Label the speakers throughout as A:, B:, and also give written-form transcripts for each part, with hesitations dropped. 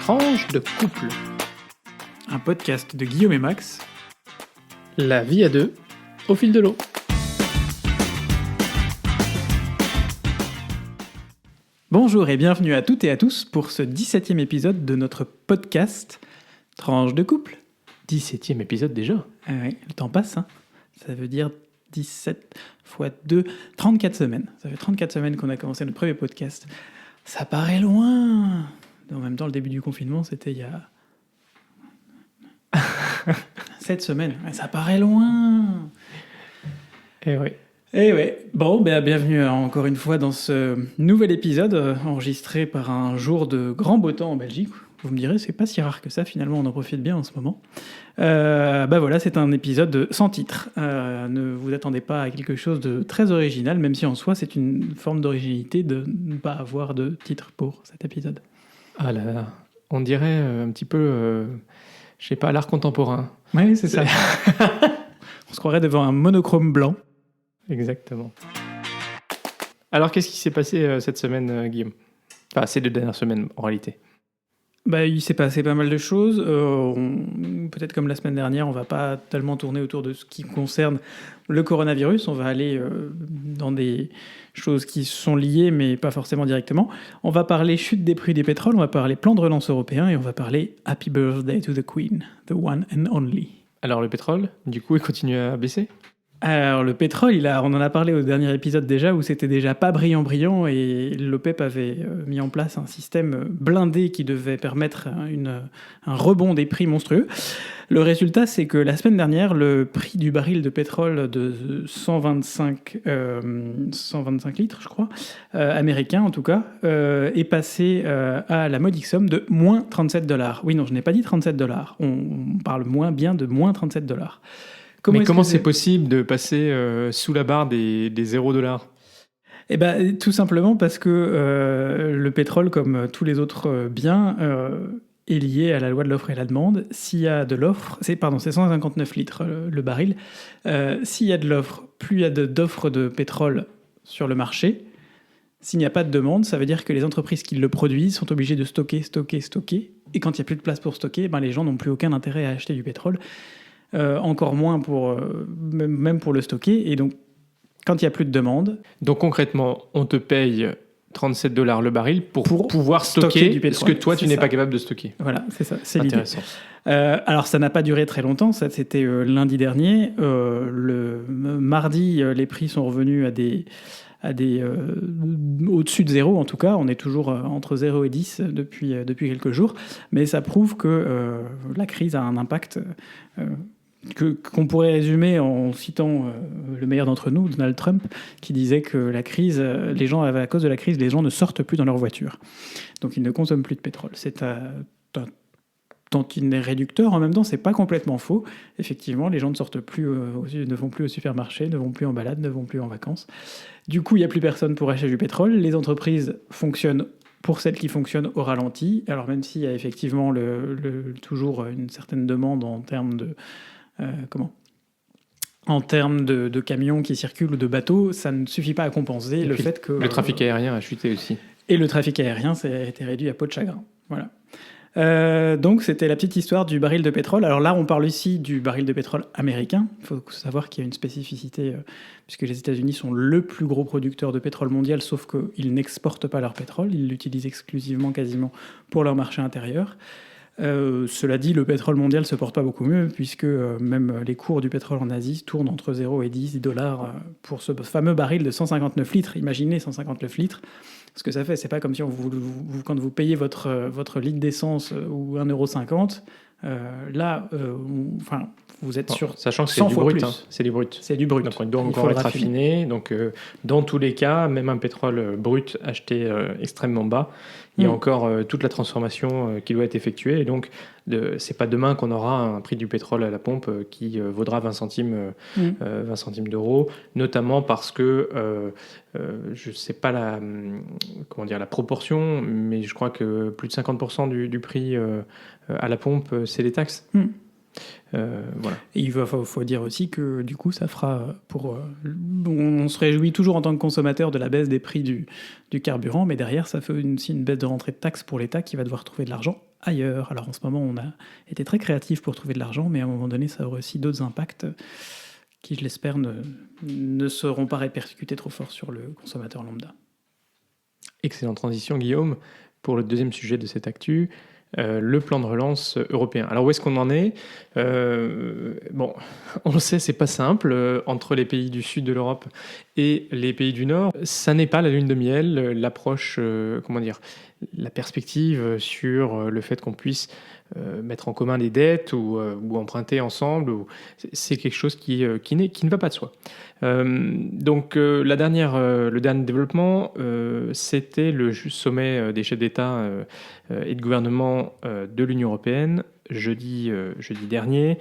A: Tranche de couple.
B: Un podcast de Guillaume et Max.
A: La vie à deux, au fil de l'eau.
B: Bonjour et bienvenue à toutes et à tous pour ce 17e épisode de notre podcast Tranche de couple.
A: 17e épisode déjà.
B: Ah oui, le temps passe, hein. Ça veut dire 17 x 2, 34 semaines. Ça fait 34 semaines qu'on a commencé notre premier podcast. Ça paraît loin. En même temps, le début du confinement, c'était il y a 7 semaines. Ouais, ça paraît loin.
A: Eh oui.
B: Eh ouais. Bon, bienvenue encore une fois dans ce nouvel épisode enregistré par un jour de grand beau temps en Belgique. Vous me direz, c'est pas si rare que ça, finalement, on en profite bien en ce moment. Voilà, c'est un épisode sans titre. Ne vous attendez pas à quelque chose de très original, même si en soi, c'est une forme d'originalité de ne pas avoir de titre pour cet épisode.
A: Ah là là, on dirait un petit peu, je sais pas, l'art contemporain.
B: Oui, c'est ça. On se croirait devant un monochrome blanc.
A: Exactement. Alors, qu'est-ce qui s'est passé cette semaine, Guillaume ? Enfin, ces 2 dernières semaines, en réalité.
B: Il s'est passé pas mal de choses. Peut-être comme la semaine dernière, on va pas tellement tourner autour de ce qui concerne le coronavirus. On va aller dans des choses qui sont liées, mais pas forcément directement. On va parler chute des prix des pétroles, on va parler plan de relance européen et on va parler Happy Birthday to the Queen, the one and only.
A: Alors, le pétrole, du coup, il continue à baisser ?
B: Alors le pétrole, on en a parlé au dernier épisode déjà, où c'était déjà pas brillant, et l'OPEP avait mis en place un système blindé qui devait permettre un rebond des prix monstrueux. Le résultat, c'est que la semaine dernière, le prix du baril de pétrole de 125 litres, je crois, américain en tout cas, est passé à la modique somme de moins $37. Oui, non, je n'ai pas dit $37. On parle bien de moins $37.
A: Comment c'est possible de passer sous la barre des 0$?
B: Tout simplement parce que le pétrole, comme tous les autres biens, est lié à la loi de l'offre et la demande. S'il y a de l'offre, c'est 159 litres le baril. S'il y a de l'offre, plus il y a d'offres de pétrole sur le marché. S'il n'y a pas de demande, ça veut dire que les entreprises qui le produisent sont obligées de stocker. Et quand il n'y a plus de place pour stocker, les gens n'ont plus aucun intérêt à acheter du pétrole. Encore moins même pour le stocker. Et donc, quand il n'y a plus de demande...
A: Donc concrètement, on te paye $37 le baril pour pouvoir stocker
B: du pétrole.
A: Ce que toi, tu n'es pas capable de stocker.
B: Voilà, c'est ça, c'est
A: intéressant.
B: Alors, ça n'a pas duré très longtemps. Ça, c'était lundi dernier. Le mardi, les prix sont revenus à des au-dessus de 0 en tout cas. On est toujours entre 0 et 10 depuis quelques jours. Mais ça prouve que la crise a un impact... qu'on pourrait résumer en citant le meilleur d'entre nous, Donald Trump, qui disait que la crise, à cause de la crise, les gens ne sortent plus dans leur voiture. Donc ils ne consomment plus de pétrole. C'est un tantinet réducteur. En même temps, c'est pas complètement faux. Effectivement, les gens ne sortent plus, ne vont plus au supermarché, ne vont plus en balade, ne vont plus en vacances. Du coup, il n'y a plus personne pour acheter du pétrole. Les entreprises fonctionnent, pour celles qui fonctionnent, au ralenti. Alors même s'il y a effectivement toujours une certaine demande en termes de de camions qui circulent ou de bateaux, ça ne suffit pas à compenser le fait que...
A: Le trafic aérien a chuté aussi.
B: Et le trafic aérien a été réduit à peau de chagrin. Voilà. Donc c'était la petite histoire du baril de pétrole. Alors là, on parle ici du baril de pétrole américain. Il faut savoir qu'il y a une spécificité, puisque les États-Unis sont le plus gros producteur de pétrole mondial, sauf qu'ils n'exportent pas leur pétrole, ils l'utilisent exclusivement quasiment pour leur marché intérieur. Cela dit, le pétrole mondial se porte pas beaucoup mieux, puisque même les cours du pétrole en Asie tournent entre 0 et $10 pour ce fameux baril de 159 litres. Imaginez 159 litres, ce que ça fait. C'est pas comme si quand vous payez votre litre d'essence ou 1,50 €, vous êtes sûr.
A: Sachant que c'est du brut. C'est du brut.
B: C'est du brut.
A: Donc il doit encore être raffiné. Donc dans tous les cas, même un pétrole brut acheté extrêmement bas, il y a encore toute la transformation qui doit être effectuée. Et donc, c'est pas demain qu'on aura un prix du pétrole à la pompe qui vaudra 20 centimes d'euros, notamment parce que je sais pas la proportion, mais je crois que plus de 50% du prix à la pompe, c'est les taxes. Voilà.
B: Et il faut dire aussi que du coup, ça fera on se réjouit toujours en tant que consommateur de la baisse des prix du carburant, mais derrière, ça fait aussi une baisse de rentrée de taxes pour l'État qui va devoir trouver de l'argent ailleurs. Alors en ce moment, on a été très créatif pour trouver de l'argent, mais à un moment donné, ça aura aussi d'autres impacts qui, je l'espère, ne seront pas répercutés trop fort sur le consommateur lambda.
A: Excellente transition, Guillaume, pour le deuxième sujet de cette actu. Le plan de relance européen. Alors où est-ce qu'on en est ? Bon, on le sait, c'est pas simple entre les pays du sud de l'Europe et les pays du nord. Ça n'est pas la lune de miel. L'approche, la perspective sur le fait qu'on puisse mettre en commun des dettes ou emprunter ensemble, c'est quelque chose qui ne va pas de soi. Donc le dernier développement, c'était le sommet des chefs d'État et de gouvernement de l'Union européenne, jeudi dernier,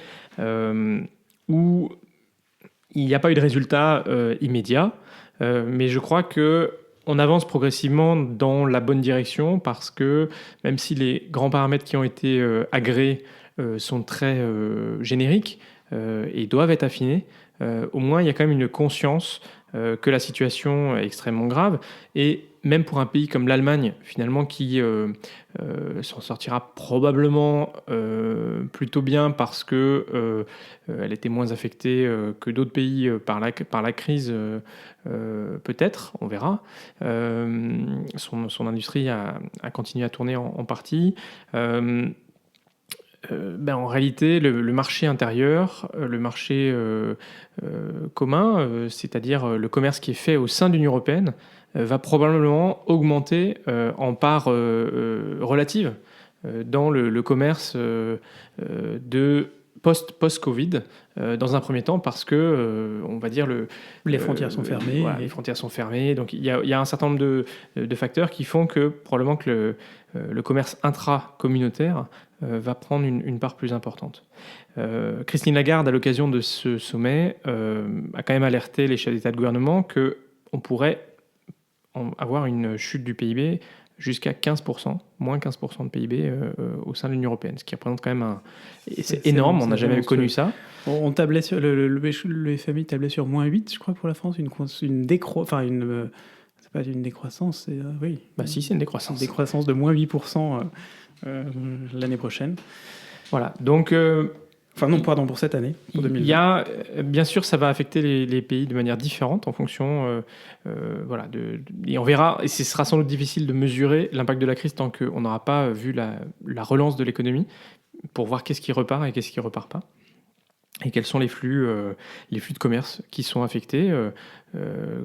A: où il n'y a pas eu de résultat immédiat, mais je crois qu'on avance progressivement dans la bonne direction parce que même si les grands paramètres qui ont été agréés sont très génériques et doivent être affinés, au moins il y a quand même une conscience que la situation est extrêmement grave. Et même pour un pays comme l'Allemagne, finalement, qui s'en sortira probablement plutôt bien parce que elle était moins affectée que d'autres pays par la crise, peut-être, on verra. Son industrie a continué à tourner en partie. En réalité, le marché intérieur, le marché commun, c'est-à-dire le commerce qui est fait au sein de l'Union européenne, va probablement augmenter en part relative dans le commerce de post-Covid, dans un premier temps parce que, on va dire,
B: les frontières sont fermées.
A: Voilà, les frontières sont fermées. Donc il y a un certain nombre de facteurs qui font que probablement que le commerce intra-communautaire va prendre une part plus importante. Christine Lagarde, à l'occasion de ce sommet, a quand même alerté les chefs d'État de gouvernement qu'on pourrait avoir une chute du PIB jusqu'à 15%, moins 15% de PIB au sein de l'Union européenne, ce qui représente quand même c'est énorme, on n'a jamais connu ça.
B: On tablait sur le FMI tablait sur moins 8, je crois, pour la France, c'est pas une décroissance, c'est oui.
A: Bah si, c'est une décroissance.
B: Une décroissance de moins 8% l'année prochaine.
A: Voilà, donc...
B: pour cette année, pour 2020.
A: Bien sûr, ça va affecter les pays de manière différente en fonction, et on verra, et ce sera sans doute difficile de mesurer l'impact de la crise tant qu'on n'aura pas vu la relance de l'économie pour voir qu'est-ce qui repart et qu'est-ce qui repart pas. Et quels sont les flux de commerce qui sont affectés.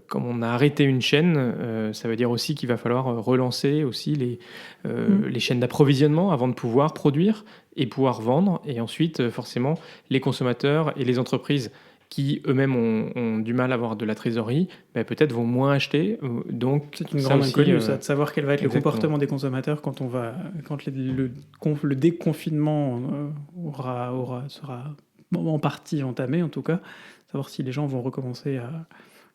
A: Comme on a arrêté une chaîne, ça veut dire aussi qu'il va falloir relancer aussi les chaînes d'approvisionnement avant de pouvoir produire et pouvoir vendre. Et ensuite, forcément, les consommateurs et les entreprises qui eux-mêmes ont du mal à avoir de la trésorerie, peut-être vont moins acheter. Donc,
B: c'est une grande inconnue, ça, de savoir quel va être le comportement des consommateurs quand le déconfinement sera en partie entamé, en tout cas, savoir si les gens vont recommencer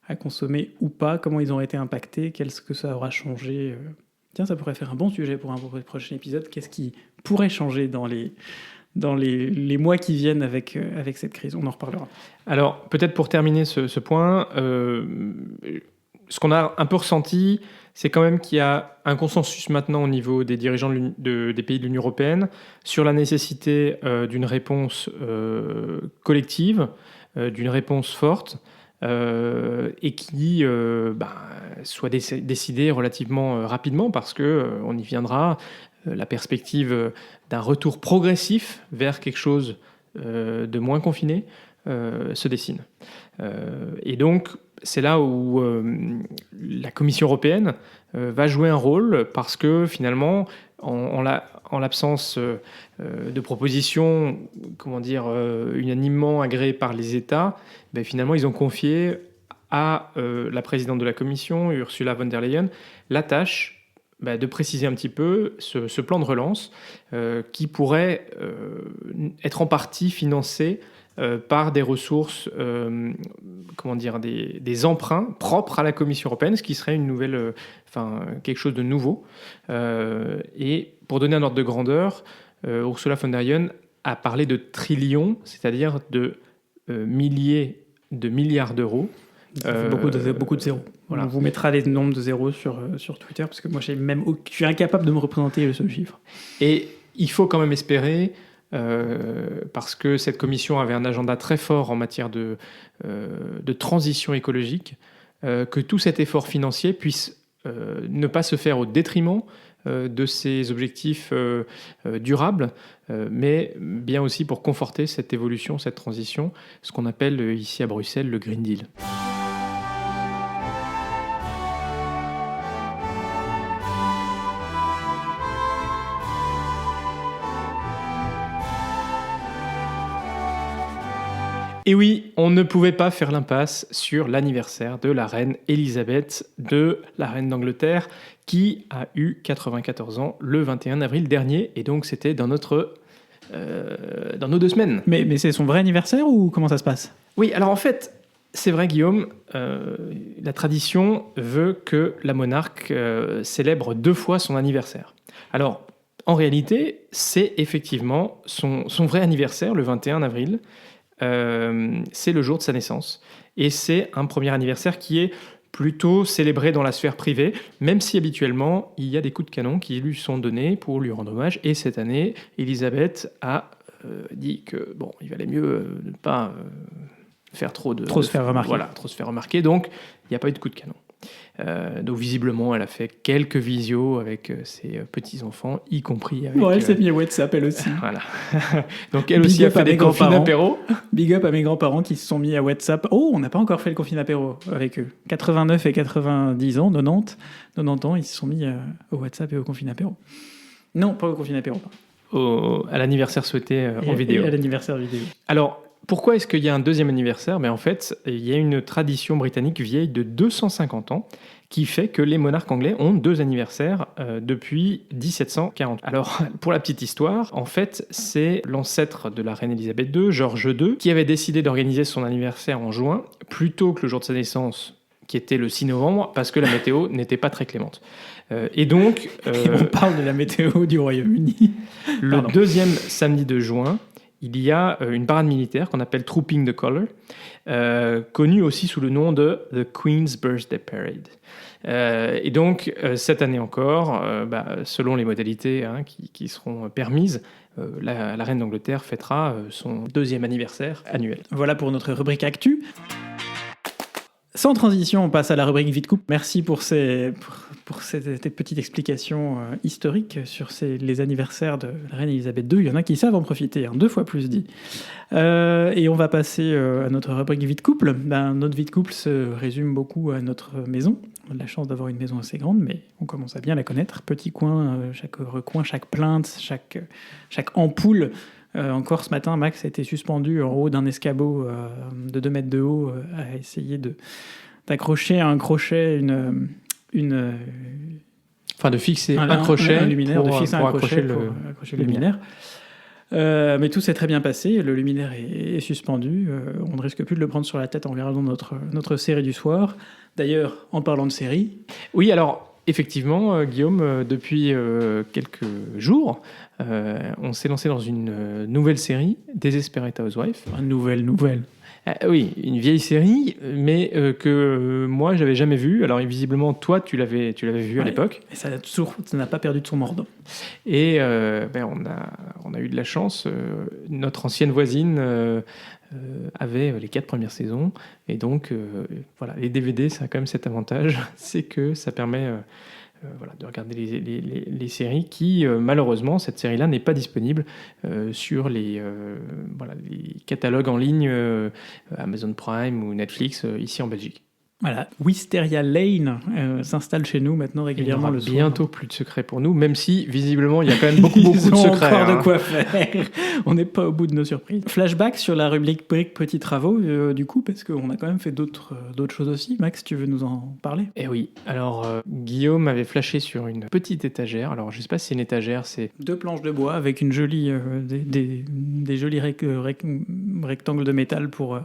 B: à consommer ou pas, comment ils ont été impactés, qu'est-ce que ça aura changé. Tiens, ça pourrait faire un bon sujet pour un prochain épisode. Qu'est-ce qui pourrait changer dans les mois qui viennent avec cette crise ? On en reparlera.
A: Alors, peut-être pour terminer ce point, ce qu'on a un peu ressenti, c'est quand même qu'il y a un consensus maintenant au niveau des dirigeants des pays de l'Union européenne sur la nécessité d'une réponse collective, d'une réponse forte, et qui soit décidée relativement rapidement parce qu'on y viendra. La perspective d'un retour progressif vers quelque chose de moins confiné se dessine. Et donc, c'est là où la Commission européenne va jouer un rôle parce que finalement, en l'absence de propositions, unanimement agréées par les États, finalement, ils ont confié à la présidente de la Commission, Ursula von der Leyen, la tâche de préciser un petit peu ce plan de relance qui pourrait être en partie financé par des ressources, des emprunts propres à la Commission européenne, ce qui serait quelque chose de nouveau. Et pour donner un ordre de grandeur, Ursula von der Leyen à parler de trillions, c'est-à-dire de milliers de milliards d'euros.
B: Ça fait beaucoup de zéros. Voilà. On vous mettra les nombres de zéros sur Twitter, parce que moi, je suis incapable de me représenter ce chiffre.
A: Et il faut quand même espérer, parce que cette commission avait un agenda très fort en matière de transition écologique, que tout cet effort financier puisse ne pas se faire au détriment de ces objectifs durables, mais bien aussi pour conforter cette évolution, cette transition, ce qu'on appelle ici à Bruxelles le Green Deal. Et oui, on ne pouvait pas faire l'impasse sur l'anniversaire de la reine Elisabeth, de la reine d'Angleterre, qui a eu 94 ans le 21 avril dernier, et donc c'était dans nos 2 semaines.
B: Mais c'est son vrai anniversaire ou comment ça se passe ?
A: Oui, alors en fait, c'est vrai Guillaume, la tradition veut que la monarque célèbre 2 fois son anniversaire. Alors, en réalité, c'est effectivement son vrai anniversaire, le 21 avril, c'est le jour de sa naissance. Et c'est un premier anniversaire qui est plutôt célébré dans la sphère privée, même si habituellement, il y a des coups de canon qui lui sont donnés pour lui rendre hommage. Et cette année, Elisabeth a dit que bon, il valait mieux ne pas faire trop se faire remarquer. Voilà, trop se faire remarquer. Donc, il n'y a pas eu de coup de canon. Donc visiblement, elle a fait quelques visios avec ses petits-enfants, y compris avec...
B: Bon, elle s'est mis à WhatsApp, elle aussi.
A: Voilà. Donc elle aussi a fait des confines apéro.
B: Big up à mes grands-parents qui se sont mis à WhatsApp. Oh, on n'a pas encore fait le confine apéro avec eux. 89 et 90 ans, 90 ans, ils se sont mis au WhatsApp et au confine apéro. Non, pas au confine apéro.
A: À l'anniversaire souhaité en vidéo.
B: Et à l'anniversaire vidéo.
A: Alors, pourquoi est-ce qu'il y a un deuxième anniversaire ? En fait, il y a une tradition britannique vieille de 250 ans qui fait que les monarques anglais ont 2 anniversaires depuis 1740. Alors, pour la petite histoire, en fait, c'est l'ancêtre de la reine Elisabeth II, George II, qui avait décidé d'organiser son anniversaire en juin, plutôt que le jour de sa naissance, qui était le 6 novembre, parce que la météo n'était pas très clémente. Et donc...
B: on parle de la météo du Royaume-Uni.
A: Le deuxième samedi de juin, il y a une parade militaire qu'on appelle Trooping the Colour, connue aussi sous le nom de The Queen's Birthday Parade. Et donc, cette année encore, selon les modalités qui seront permises, la reine d'Angleterre fêtera son 2e anniversaire annuel.
B: Voilà pour notre rubrique Actu. Sans transition, on passe à la rubrique Vie de couple. Merci pour cette petite explication historique sur les anniversaires de la reine Elisabeth II. Il y en a qui savent en profiter, 2 fois plus dit. Et on va passer à notre rubrique Vie de couple. Notre vie de couple se résume beaucoup à notre maison. On a de la chance d'avoir une maison assez grande, mais on commence à bien la connaître. Petit coin, chaque recoin, chaque plainte, chaque ampoule. Encore ce matin, Max a été suspendu en haut d'un escabeau de 2 mètres de haut à essayer d'accrocher à un crochet
A: Enfin, de fixer un crochet,
B: un luminaire,
A: pour accrocher
B: le luminaire. Mais tout s'est très bien passé, le luminaire est suspendu, on ne risque plus de le prendre sur la tête en regardant notre série du soir. D'ailleurs, en parlant de série...
A: Oui, alors... Effectivement, Guillaume, depuis quelques jours, on s'est lancé dans une nouvelle série, Desperate Housewives.
B: Une nouvelle.
A: Oui, une vieille série, mais que moi, j'avais jamais vue. Alors, visiblement, toi, tu l'avais vue à l'époque.
B: Et ça n'a pas perdu de son mordant.
A: Et on a eu de la chance. Notre ancienne voisine... avait les 4 premières saisons, et donc voilà, les DVD, ça a quand même cet avantage, c'est que ça permet de regarder les séries qui, malheureusement, cette série-là n'est pas disponible sur les catalogues en ligne Amazon Prime ou Netflix ici en Belgique.
B: Voilà, Wisteria Lane s'installe chez nous maintenant régulièrement le soir.
A: Bientôt plus de secrets pour nous, même si visiblement il y a quand même beaucoup de secrets.
B: Encore de quoi faire. On n'est pas au bout de nos surprises. Flashback sur la rubrique petits travaux du coup, parce qu'on a quand même fait d'autres choses aussi. Max, tu veux nous en parler ?
A: Eh oui. Alors Guillaume avait flashé sur une petite étagère. Alors je sais pas si c'est une étagère, c'est
B: 2 planches de bois avec une jolie des jolis rectangles de métal pour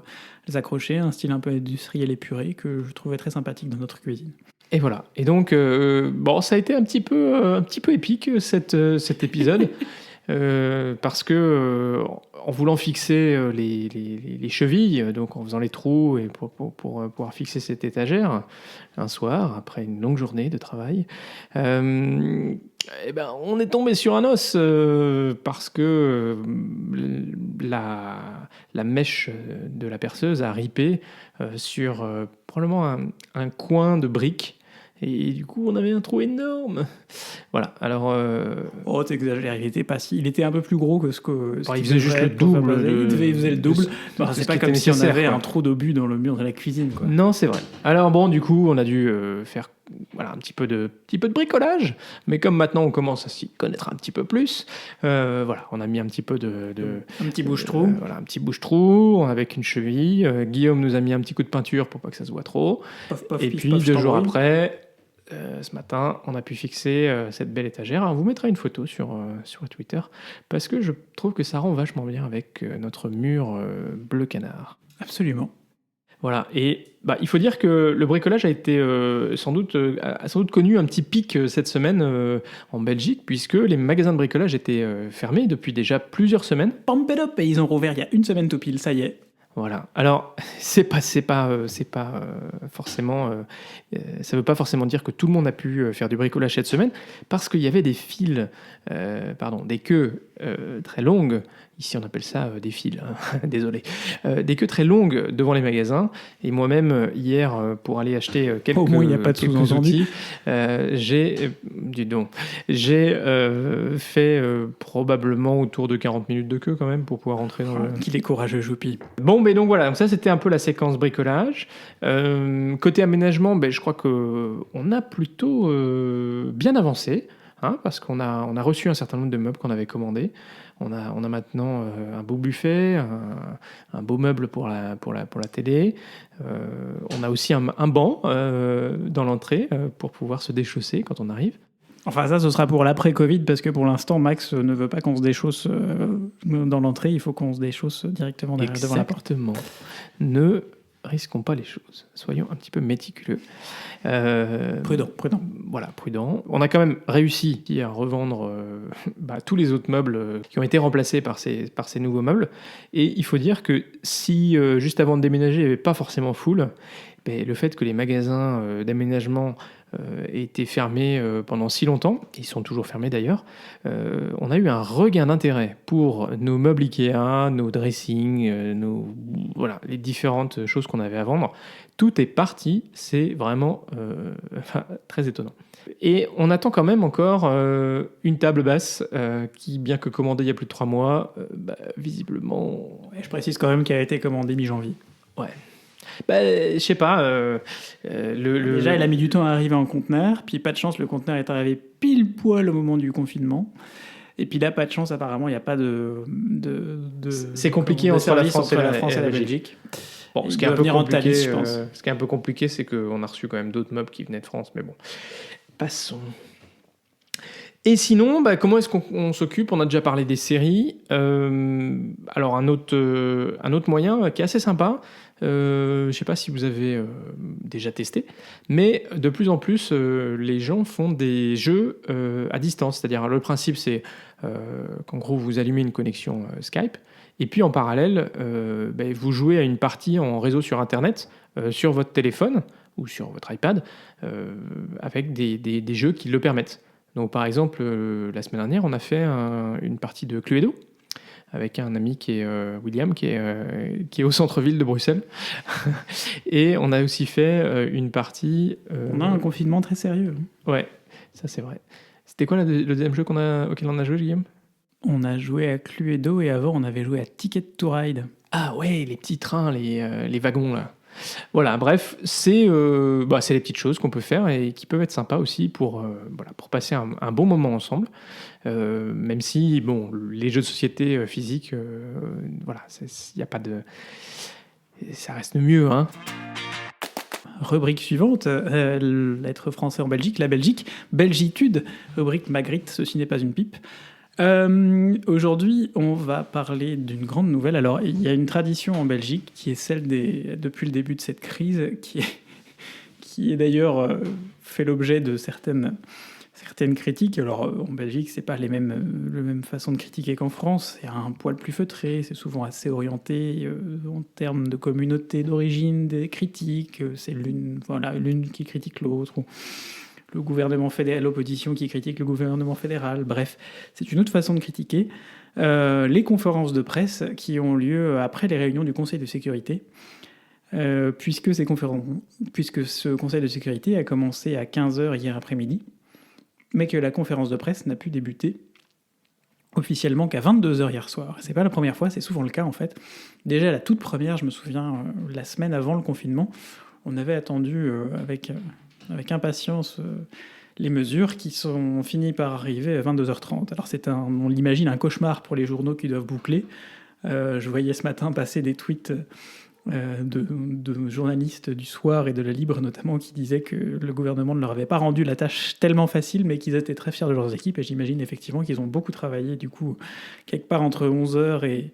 B: les accrocher, un style un peu industriel épuré que je trouvais très sympathique dans notre cuisine.
A: Et voilà. Et donc, ça a été un petit peu épique cet épisode. parce que en voulant fixer les chevilles, donc en faisant les trous et pour pouvoir fixer cette étagère, un soir, après une longue journée de travail, on est tombé sur un os parce que la mèche de la perceuse a ripé sur probablement un coin de brique. Et du coup, on avait un trou énorme. Voilà. Alors.
B: Oh, t'exagères. Il était un peu plus gros que ce que.
A: Il faisait juste le double.
B: Il faisait le double. C'est pas comme si on avait
A: quoi.
B: Un trou d'obus dans le mur de la cuisine, quoi.
A: Non, c'est vrai. Alors bon, du coup, on a dû faire un petit peu de bricolage. Mais comme maintenant, on commence à s'y connaître un petit peu plus, on a mis un petit peu
B: un petit bouche-trou.
A: Un petit bouche-trou avec une cheville. Guillaume nous a mis un petit coup de peinture pour pas que ça se voit trop. Et puis 2 jours après. Ce matin, on a pu fixer cette belle étagère. Alors, on vous mettra une photo sur Twitter parce que je trouve que ça rend vachement bien avec notre mur bleu canard.
B: Absolument.
A: Voilà. Et il faut dire que le bricolage a été sans doute connu un petit pic cette semaine en Belgique puisque les magasins de bricolage étaient fermés depuis déjà plusieurs semaines.
B: Pampelop, et ils ont rouvert il y a une semaine tout pile, ça y est.
A: Voilà. Alors, c'est pas forcément. Ça veut pas forcément dire que tout le monde a pu faire du bricolage cette semaine, parce qu'il y avait des files, des queues très longues. Ici, on appelle ça des files. Hein, désolé. Des queues très longues devant les magasins. Et moi-même, hier, pour aller acheter quelques outils, j'ai fait probablement autour de 40 minutes de queue quand même pour pouvoir rentrer dans le.
B: Qu'il est courageux, Joupi.
A: Bon, mais donc voilà, ça c'était un peu la séquence bricolage. Côté aménagement, je crois qu'on a plutôt bien avancé, hein, parce qu'on a reçu un certain nombre de meubles qu'on avait commandés. On a maintenant un beau buffet, un beau meuble pour la télé. On a aussi un banc dans l'entrée pour pouvoir se déchausser quand on arrive.
B: Enfin, ça, ce sera pour l'après-Covid, parce que pour l'instant, Max ne veut pas qu'on se déchausse dans l'entrée. Il faut qu'on se déchausse directement devant la porte.
A: Exactement. Ne risquons pas les choses. Soyons un petit peu méticuleux.
B: Prudent.
A: Voilà, prudent. On a quand même réussi à revendre tous les autres meubles qui ont été remplacés par ces nouveaux meubles. Et il faut dire que si, juste avant de déménager, il n'y avait pas forcément full, le fait que les magasins d'aménagement étaient fermés pendant si longtemps, ils sont toujours fermés d'ailleurs, on a eu un regain d'intérêt pour nos meubles Ikea, nos dressings, les différentes choses qu'on avait à vendre. Tout est parti, c'est vraiment très étonnant. Et on attend quand même encore une table basse qui, bien que commandée il y a plus de 3 mois, visiblement...
B: Je précise quand même qu'elle a été commandée mi-janvier.
A: Ouais. Je sais pas.
B: Déjà, elle a mis du temps à arriver en conteneur, puis pas de chance, le conteneur est arrivé pile poil au moment du confinement. Et puis là, pas de chance, apparemment, il n'y a pas de
A: c'est compliqué entre la France et la Belgique. Bon, ce qui est un peu compliqué, je pense. Ce qui est un peu compliqué, c'est qu'on a reçu quand même d'autres meubles qui venaient de France, mais bon. Passons. Et sinon, comment est-ce qu'on s'occupe ? On a déjà parlé des séries. Alors, un autre moyen qui est assez sympa, je ne sais pas si vous avez déjà testé, mais de plus en plus, les gens font des jeux à distance. C'est-à-dire, le principe, c'est qu'en gros, vous allumez une connexion Skype, et puis en parallèle, vous jouez à une partie en réseau sur Internet, sur votre téléphone ou sur votre iPad, avec des jeux qui le permettent. Donc, par exemple, la semaine dernière, on a fait une partie de Cluedo avec un ami qui est William, qui est au centre-ville de Bruxelles. Et on a aussi fait une partie...
B: On a un confinement très sérieux.
A: Ouais, ça c'est vrai. C'était quoi le deuxième jeu auquel on a joué, Guillaume ?
B: On a joué à Cluedo et avant, on avait joué à Ticket to Ride.
A: Ah ouais, les petits trains, les wagons, là. Voilà, bref, c'est les petites choses qu'on peut faire et qui peuvent être sympas aussi pour passer un bon moment ensemble. Même si, les jeux de société physiques, y a pas de... Ça reste mieux, hein.
B: Rubrique suivante, l'être français en Belgique, la Belgique, Belgitude, rubrique Magritte, ceci n'est pas une pipe. Aujourd'hui, on va parler d'une grande nouvelle. Alors, il y a une tradition en Belgique qui est celle depuis le début de cette crise, qui est d'ailleurs fait l'objet de certaines certaines critiques. Alors en Belgique, c'est pas la même façon de critiquer qu'en France. C'est un poil plus feutré, c'est souvent assez orienté en termes de communauté d'origine des critiques. C'est l'une qui critique l'autre. Ou le gouvernement fédéral, l'opposition qui critique le gouvernement fédéral. Bref, c'est une autre façon de critiquer. Les conférences de presse qui ont lieu après les réunions du Conseil de sécurité. Puisque ce Conseil de sécurité a commencé à 15h hier après-midi, mais que la conférence de presse n'a pu débuter officiellement qu'à 22h hier soir. C'est pas la première fois, c'est souvent le cas en fait. Déjà la toute première, je me souviens, la semaine avant le confinement, on avait attendu avec impatience les mesures qui sont finies par arriver à 22h30. Alors on l'imagine, un cauchemar pour les journaux qui doivent boucler. Je voyais ce matin passer des tweets de journalistes du Soir et de La Libre notamment qui disaient que le gouvernement ne leur avait pas rendu la tâche tellement facile, mais qu'ils étaient très fiers de leurs équipes. Et j'imagine effectivement qu'ils ont beaucoup travaillé du coup quelque part entre 11h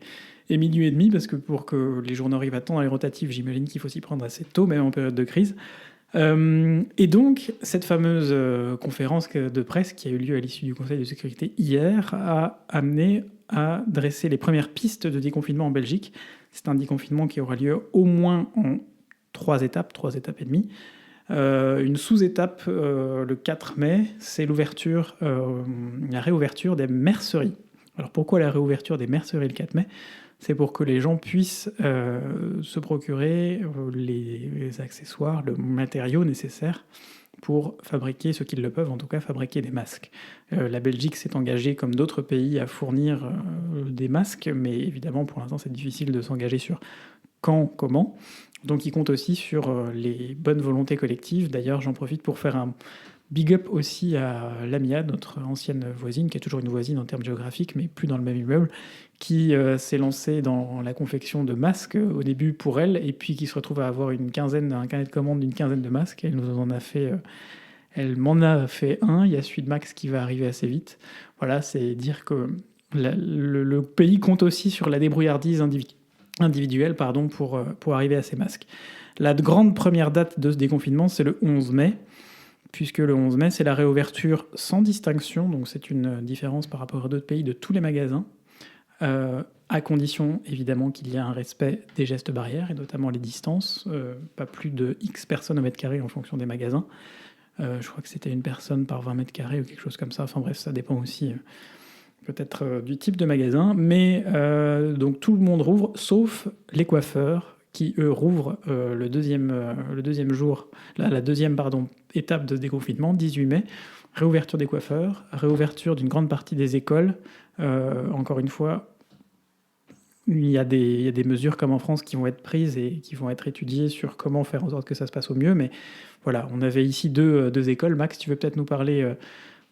B: et minuit et demi, parce que pour que les journaux arrivent à temps dans les rotatives, j'imagine qu'il faut s'y prendre assez tôt, même en période de crise. Et donc, cette fameuse conférence de presse qui a eu lieu à l'issue du Conseil de sécurité hier a amené à dresser les premières pistes de déconfinement en Belgique. C'est un déconfinement qui aura lieu au moins en 3 étapes et demie. Une sous-étape le 4 mai, c'est la réouverture des merceries. Alors pourquoi la réouverture des merceries le 4 mai ? C'est pour que les gens puissent se procurer les accessoires, le matériau nécessaire pour fabriquer, ce qu'ils le peuvent en tout cas, fabriquer des masques. La Belgique s'est engagée, comme d'autres pays, à fournir des masques, mais évidemment, pour l'instant, c'est difficile de s'engager sur quand, comment. Donc, ils comptent aussi sur les bonnes volontés collectives. D'ailleurs, j'en profite pour faire un big up aussi à Lamia, notre ancienne voisine, qui est toujours une voisine en termes géographiques, mais plus dans le même immeuble, qui s'est lancée dans la confection de masques au début pour elle, et puis qui se retrouve à avoir un carnet de commandes d'une quinzaine de masques. Elle m'en a fait un. Il y a celui de Max qui va arriver assez vite. Voilà, c'est dire que le pays compte aussi sur la débrouillardise individuelle pour arriver à ces masques. La grande première date de ce déconfinement, c'est le 11 mai. Puisque le 11 mai, c'est la réouverture sans distinction, donc c'est une différence par rapport à d'autres pays de tous les magasins, à condition évidemment qu'il y ait un respect des gestes barrières, et notamment les distances, pas plus de X personnes au mètre carré en fonction des magasins. Je crois que c'était une personne par 20 mètres carrés ou quelque chose comme ça, enfin bref, ça dépend aussi peut-être du type de magasin, mais donc tout le monde rouvre, sauf les coiffeurs, qui eux rouvrent la deuxième étape de déconfinement, 18 mai, réouverture des coiffeurs, réouverture d'une grande partie des écoles. Encore une fois, il y a des mesures comme en France qui vont être prises et qui vont être étudiées sur comment faire en sorte que ça se passe au mieux. Mais voilà, on avait ici deux écoles. Max, tu veux peut-être nous parler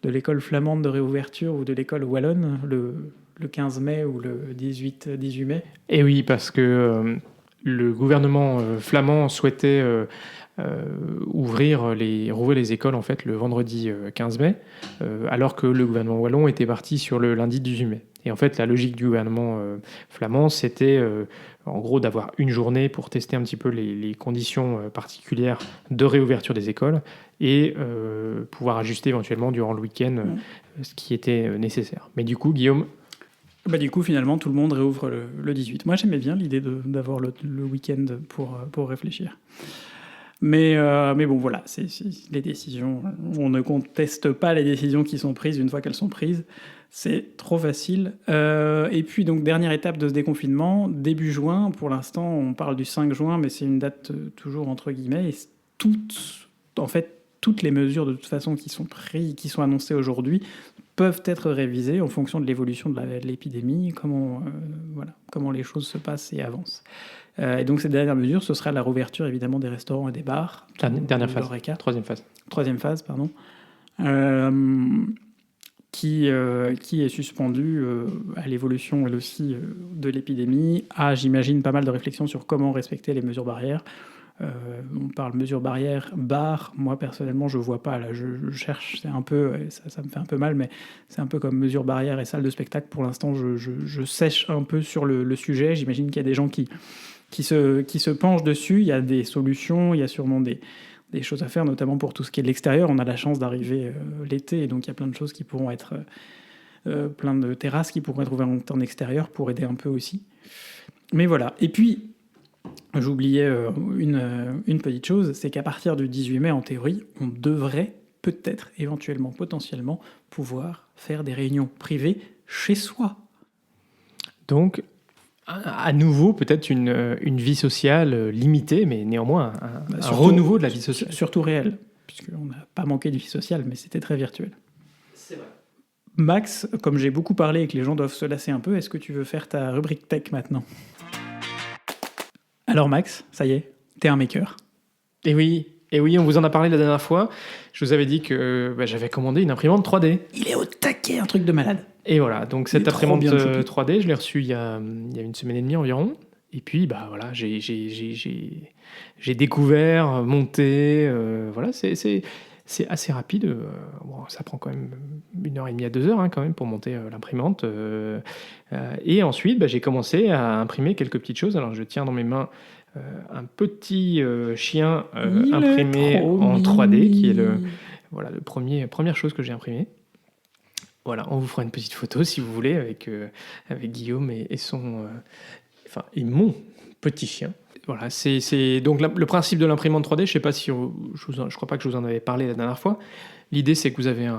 B: de l'école flamande de réouverture ou de l'école wallonne, le 15 mai ou le 18 mai?
A: Et oui, parce que le gouvernement flamand souhaitait rouvrir les écoles en fait le vendredi 15 mai, alors que le gouvernement wallon était parti sur le lundi 18 mai. Et en fait, la logique du gouvernement flamand, c'était en gros d'avoir une journée pour tester un petit peu les conditions particulières de réouverture des écoles et pouvoir ajuster éventuellement durant le week-end ce qui était nécessaire. Mais du coup, Guillaume...
B: Du coup, finalement, tout le monde réouvre le 18. Moi, j'aimais bien l'idée d'avoir le week-end pour réfléchir. Mais bon, voilà, c'est les décisions. On ne conteste pas les décisions qui sont prises une fois qu'elles sont prises. C'est trop facile. Et puis, donc, dernière étape de ce déconfinement, début juin. Pour l'instant, on parle du 5 juin, mais c'est une date toujours entre guillemets. Et toutes les mesures, de toute façon, qui sont annoncées aujourd'hui, peuvent être révisées en fonction de l'évolution de l'épidémie, comment les choses se passent et avancent. Et donc cette dernière mesure, ce sera la réouverture évidemment des restaurants et des bars.
A: Dernière phase, troisième phase,
B: pardon. Qui est suspendue à l'évolution elle aussi de l'épidémie, j'imagine pas mal de réflexions sur comment respecter les mesures barrières. On parle mesures barrières, bars. Moi, personnellement, je vois pas. Là, je cherche. C'est un peu, ça me fait un peu mal, mais c'est un peu comme mesures barrières et salles de spectacle. Pour l'instant, je sèche un peu sur le sujet. J'imagine qu'il y a des gens qui se penchent dessus. Il y a des solutions. Il y a sûrement des choses à faire, notamment pour tout ce qui est de l'extérieur. On a la chance d'arriver l'été, et donc il y a plein de choses qui pourront être... plein de terrasses qui pourront être ouvertes en extérieur pour aider un peu aussi. Mais voilà. Et puis, j'oubliais une petite chose, c'est qu'à partir du 18 mai, en théorie, on devrait peut-être, éventuellement, potentiellement, pouvoir faire des réunions privées chez soi.
A: Donc, à nouveau, peut-être une vie sociale limitée, mais néanmoins un renouveau de la vie sociale.
B: Surtout réelle, puisqu'on n'a pas manqué de vie sociale, mais c'était très virtuel.
A: C'est vrai.
B: Max, comme j'ai beaucoup parlé et que les gens doivent se lasser un peu, est-ce que tu veux faire ta rubrique tech maintenant ? Alors Max, ça y est, t'es un maker.
A: Et oui, on vous en a parlé la dernière fois. Je vous avais dit que j'avais commandé une imprimante 3D.
B: Il est au taquet, un truc de malade.
A: Et voilà, donc cette imprimante 3D, je l'ai reçue il y a une semaine et demie environ. Et puis, voilà, j'ai découvert, monté. Voilà, c'est assez rapide. Bon, ça prend quand même 1h30 à 2h quand même pour monter l'imprimante. Et ensuite, j'ai commencé à imprimer quelques petites choses. Alors, je tiens dans mes mains un petit chien imprimé en 3D, qui est première chose que j'ai imprimée. Voilà, on vous fera une petite photo si vous voulez avec Guillaume et et mon petit chien. Voilà, c'est donc le principe de l'imprimante 3D. Je sais pas si je crois pas que je vous en avais parlé la dernière fois. L'idée, c'est que vous avez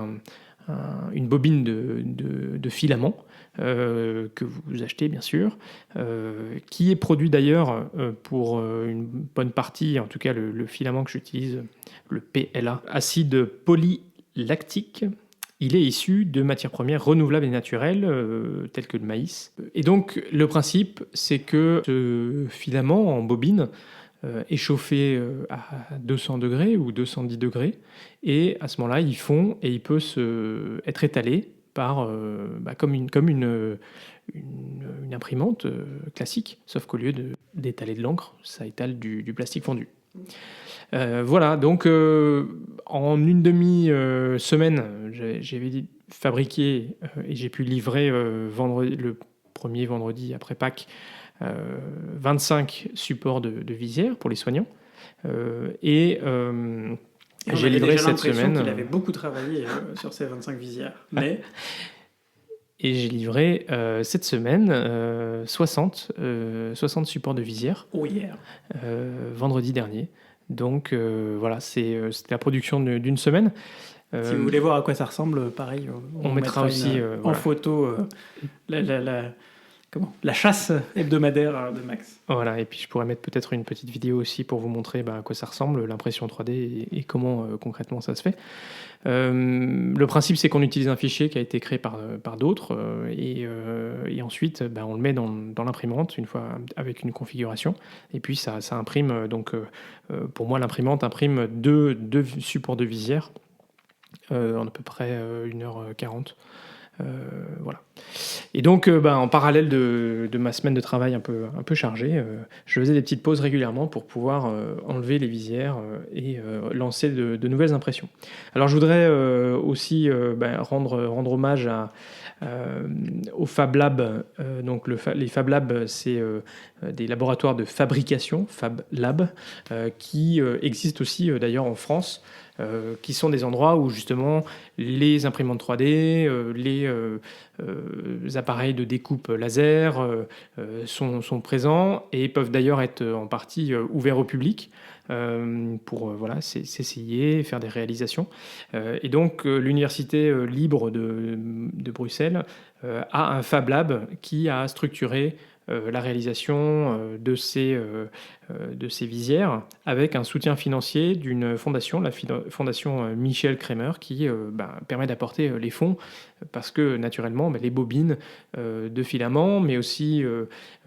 A: une bobine de filament que vous achetez bien sûr, qui est produit d'ailleurs pour une bonne partie, en tout cas le filament que j'utilise, le PLA, acide polylactique. Il est issu de matières premières renouvelables et naturelles, telles que le maïs. Et donc, le principe, c'est que ce filament en bobine est chauffé à 200 degrés ou 210 degrés. Et à ce moment-là, il fond et il peut être étalé par, comme une imprimante classique. Sauf qu'au lieu d'étaler de l'encre, ça étale du plastique fondu. Voilà, donc en une demi-semaine, j'avais fabriqué et j'ai pu livrer le premier vendredi après Pâques 25 supports de visière pour les soignants. Et j'ai livré cette semaine.
B: Qu'il avait beaucoup travaillé sur ces 25 visières. Mais...
A: Et j'ai livré cette semaine 60 supports de visière.
B: Oh yeah.
A: Vendredi dernier. Donc voilà, c'était la production d'une semaine.
B: Si vous voulez voir à quoi ça ressemble, pareil,
A: on mettra aussi
B: en photo la chasse hebdomadaire de Max.
A: Voilà, et puis je pourrais mettre peut-être une petite vidéo aussi pour vous montrer à quoi ça ressemble, l'impression 3D et comment concrètement ça se fait. Le principe, c'est qu'on utilise un fichier qui a été créé par d'autres et ensuite on le met dans l'imprimante une fois avec une configuration et puis ça imprime. Donc pour moi, l'imprimante imprime deux supports de visière en à peu près 1h40. Voilà. Et donc, en parallèle de ma semaine de travail un peu chargée, je faisais des petites pauses régulièrement pour pouvoir enlever les visières et lancer de nouvelles impressions. Alors, je voudrais aussi rendre hommage au Fab Lab. Donc, les Fab Labs, c'est des laboratoires de fabrication, Fab Lab, qui existent aussi d'ailleurs en France. Qui sont des endroits où justement les imprimantes 3D, les appareils de découpe laser sont présents et peuvent d'ailleurs être en partie ouverts au public pour s'essayer, faire des réalisations. Et donc l'Université libre de Bruxelles a un Fab Lab qui a structuré la réalisation de ces visières avec un soutien financier d'une fondation, la fondation Michel Kremer, qui permet d'apporter les fonds parce que naturellement les bobines de filaments, mais aussi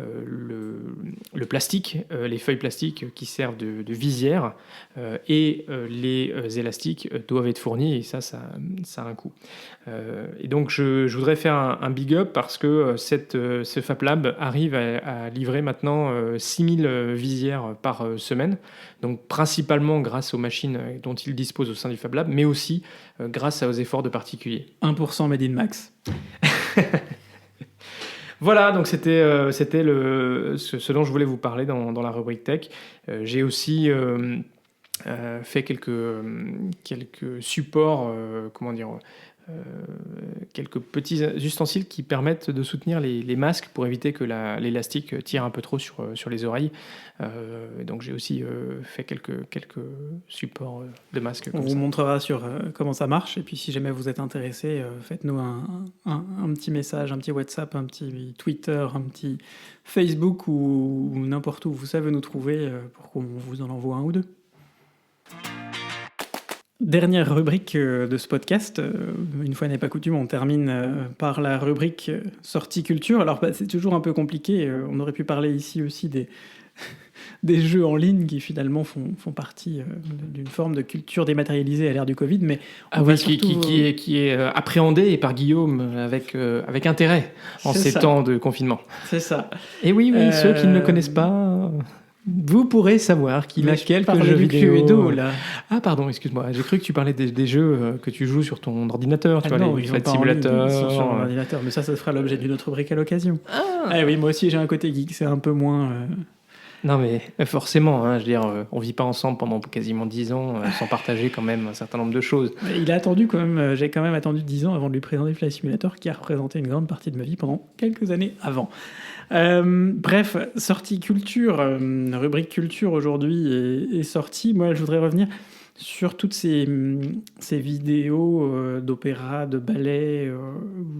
A: le plastique, les feuilles plastiques qui servent de visière et les élastiques doivent être fournis et ça a un coût. Et donc je voudrais faire un big up parce que ce Fab Lab arrive à livrer maintenant 6000 visières par semaine, donc principalement grâce aux machines dont il dispose au sein du Fab Lab, mais aussi grâce aux efforts de particuliers.
B: 1% made in Max.
A: Voilà, donc c'était ce dont je voulais vous parler dans la rubrique tech. J'ai aussi fait quelques supports, quelques petits ustensiles qui permettent de soutenir les masques pour éviter que l'élastique tire un peu trop sur les oreilles. Donc j'ai aussi fait quelques supports de masques
B: On
A: comme
B: vous
A: ça.
B: montrera sur comment ça marche. Et puis, si jamais vous êtes intéressé, faites-nous un petit message, un petit WhatsApp, un petit Twitter, un petit Facebook ou n'importe où vous savez nous trouver pour qu'on vous en envoie un ou deux. Dernière rubrique de ce podcast, une fois n'est pas coutume, on termine par la rubrique sortie culture. Alors c'est toujours un peu compliqué, on aurait pu parler ici aussi des jeux en ligne qui finalement font partie d'une forme de culture dématérialisée à l'ère du Covid, mais
A: qui est appréhendé par Guillaume avec intérêt en ces temps de confinement.
B: C'est ça.
A: Et oui, ceux qui ne le connaissent pas... Vous pourrez savoir qu'il a quelques jeux vidéo.
B: Là.
A: Ah pardon, excuse-moi. J'ai cru que tu parlais des jeux que tu joues sur ton ordinateur. Tu vois,
B: non,
A: les Flight Simulator.
B: Sur mon ordinateur, mais ça fera l'objet d'une autre rubrique à l'occasion.
A: Ah
B: oui, moi aussi j'ai un côté geek, c'est un peu moins...
A: Non mais forcément, je veux dire, on vit pas ensemble pendant quasiment 10 ans sans partager quand même un certain nombre de choses.
B: Il a attendu quand même, j'ai quand même attendu 10 ans avant de lui présenter Flight Simulator qui a représenté une grande partie de ma vie pendant quelques années avant. Bref, sortie culture, rubrique culture aujourd'hui est sortie. Moi je voudrais revenir sur toutes ces vidéos d'opéra, de ballet,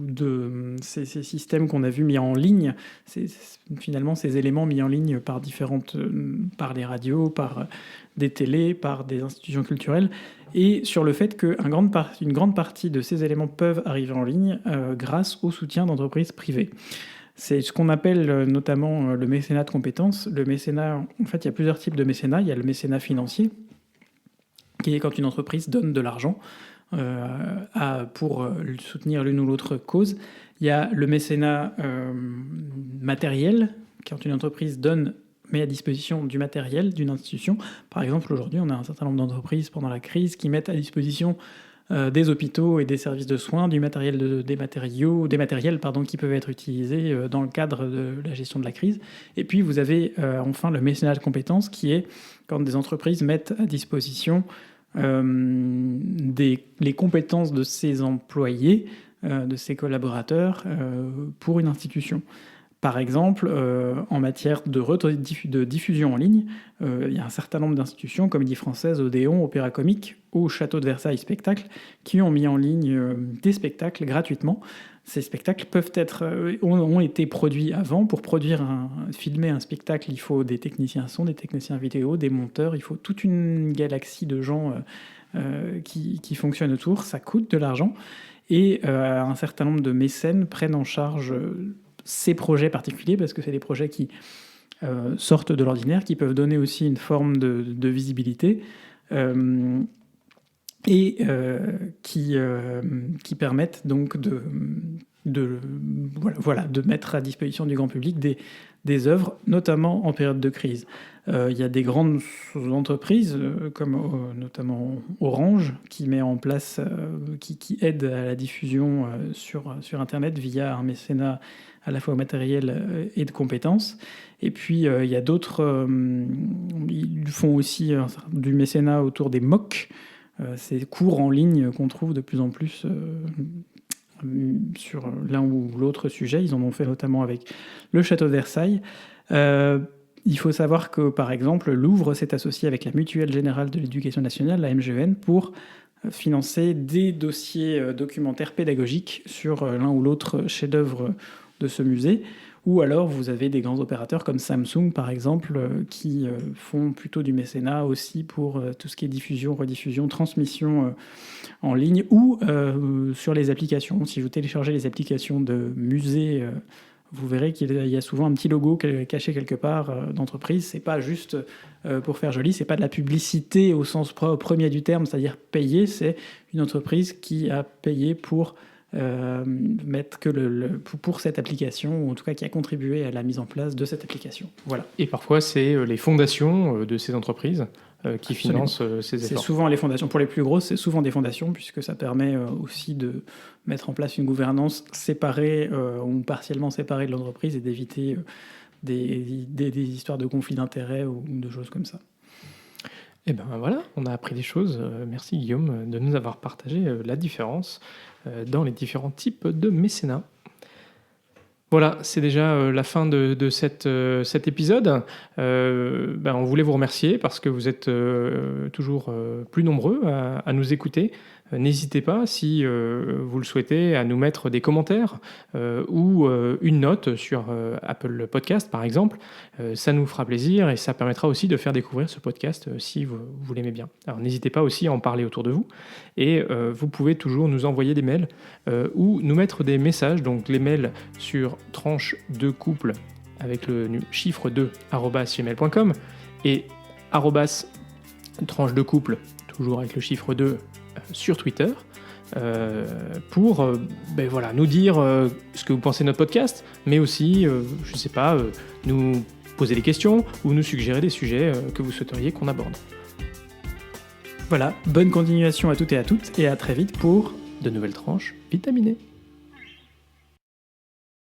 B: de ces systèmes qu'on a vus mis en ligne, finalement ces éléments mis en ligne par les radios, par des télés, par des institutions culturelles, et sur le fait qu'une grande partie de ces éléments peuvent arriver en ligne grâce au soutien d'entreprises privées. C'est ce qu'on appelle notamment le mécénat de compétences. Le mécénat, en fait, il y a plusieurs types de mécénat. Il y a le mécénat financier, qui est quand une entreprise donne de l'argent pour soutenir l'une ou l'autre cause. Il y a le mécénat matériel, quand une entreprise met à disposition du matériel d'une institution. Par exemple, aujourd'hui, on a un certain nombre d'entreprises pendant la crise qui mettent à disposition des hôpitaux et des services de soins, des matériels qui peuvent être utilisés dans le cadre de la gestion de la crise. Et puis vous avez enfin le mécénat de compétences, qui est quand des entreprises mettent à disposition les compétences de ses employés, de ses collaborateurs pour une institution. Par exemple, en matière de diffusion en ligne, il y a un certain nombre d'institutions, Comédie Française, Odéon, Opéra Comique ou Château de Versailles Spectacle, qui ont mis en ligne des spectacles gratuitement. Ces spectacles ont été produits avant. Pour filmer un spectacle, il faut des techniciens son, des techniciens vidéo, des monteurs, il faut toute une galaxie de gens qui fonctionnent autour. Ça coûte de l'argent. Et un certain nombre de mécènes prennent en charge ces projets particuliers, parce que c'est des projets qui sortent de l'ordinaire, qui peuvent donner aussi une forme de visibilité et qui permettent donc de mettre à disposition du grand public des œuvres, notamment en période de crise. Il y a des grandes entreprises, comme notamment Orange, qui met en place, qui aide à la diffusion sur Internet via un mécénat à la fois matériel et de compétences. Et puis, il y a d'autres... ils font aussi du mécénat autour des MOOC, ces cours en ligne qu'on trouve de plus en plus sur l'un ou l'autre sujet. Ils en ont fait notamment avec le Château de Versailles. Il faut savoir que, par exemple, Louvre s'est associé avec la Mutuelle Générale de l'Éducation Nationale, la MGEN, pour financer des dossiers documentaires pédagogiques sur l'un ou l'autre chef-d'œuvre de ce musée. Ou alors vous avez des grands opérateurs comme Samsung, par exemple, qui font plutôt du mécénat aussi pour tout ce qui est diffusion, rediffusion, transmission en ligne, ou sur les applications. Si vous téléchargez les applications de musées, vous verrez qu'il y a souvent un petit logo caché quelque part d'entreprise. C'est pas juste pour faire joli, c'est pas de la publicité au sens premier du terme, c'est-à-dire payer. C'est une entreprise qui a payé pour pour cette application, ou en tout cas qui a contribué à la mise en place de cette application. Voilà.
A: Et parfois, c'est les fondations de ces entreprises qui financent ces efforts.
B: C'est souvent les fondations. Pour les plus grosses, c'est souvent des fondations, puisque ça permet aussi de mettre en place une gouvernance séparée ou partiellement séparée de l'entreprise et d'éviter des histoires de conflits d'intérêts ou de choses comme ça.
A: Et ben voilà, on a appris des choses. Merci Guillaume de nous avoir partagé la différence dans les différents types de mécénat. Voilà, c'est déjà la fin de cet épisode. On voulait vous remercier parce que vous êtes toujours plus nombreux à nous écouter. N'hésitez pas, si vous le souhaitez, à nous mettre des commentaires ou une note sur Apple Podcast, par exemple. Ça nous fera plaisir et ça permettra aussi de faire découvrir ce podcast si vous l'aimez bien. Alors n'hésitez pas aussi à en parler autour de vous. Et vous pouvez toujours nous envoyer des mails ou nous mettre des messages. Donc les mails sur tranche de couple avec le chiffre 2 @gmail.com et tranche de couple toujours avec le chiffre 2 sur Twitter pour nous dire ce que vous pensez de notre podcast, mais aussi, nous poser des questions ou nous suggérer des sujets que vous souhaiteriez qu'on aborde.
B: Voilà, bonne continuation à toutes et à toutes, et à très vite pour
A: de nouvelles tranches vitaminées.